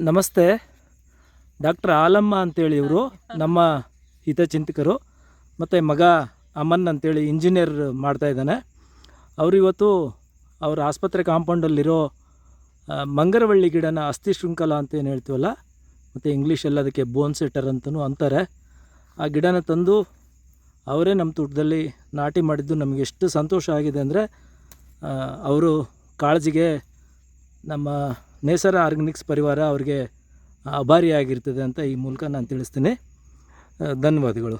ನಮಸ್ತೆ. ಡಾಕ್ಟರ್ ಆಲಮ್ಮ ಅಂತೇಳಿ ಇವರು ನಮ್ಮ ಹಿತಚಿಂತಕರು. ಮತ್ತು ಮಗ ಅಮನ್ ಅಂತೇಳಿ ಇಂಜಿನಿಯರ್ ಮಾಡ್ತಾಯಿದ್ದಾನೆ. ಅವರು ಇವತ್ತು ಅವರ ಆಸ್ಪತ್ರೆ ಕಾಂಪೌಂಡಲ್ಲಿರೋ ಮಂಗರವಳ್ಳಿ ಗಿಡನ ಅಸ್ಥಿ ಶೃಂಖಲ ಅಂತ ಏನು ಹೇಳ್ತೀವಲ್ಲ, ಮತ್ತು ಇಂಗ್ಲೀಷಲ್ಲಿ ಅದಕ್ಕೆ ಬೋನ್ ಸೆಟರ್ ಅಂತಲೂ ಅಂತಾರೆ. ಆ ಗಿಡನ ತಂದು ಅವರೇ ನಮ್ಮ ತೋಟದಲ್ಲಿ ನಾಟಿ ಮಾಡಿದ್ದು ನಮಗೆ ಎಷ್ಟು ಸಂತೋಷ ಆಗಿದೆ ಅಂದರೆ, ಅವರು ಕಾಳಜಿಗೆ ನಮ್ಮ ನೇಸರ ಆರ್ಗಾನಿಕ್ಸ್ ಪರಿವಾರ ಅವರಿಗೆ ಆಭಾರಿಯಾಗಿರ್ತದೆ ಅಂತ ಈ ಮೂಲಕ ನಾನು ತಿಳಿಸ್ತೀನಿ. ಧನ್ಯವಾದಗಳು.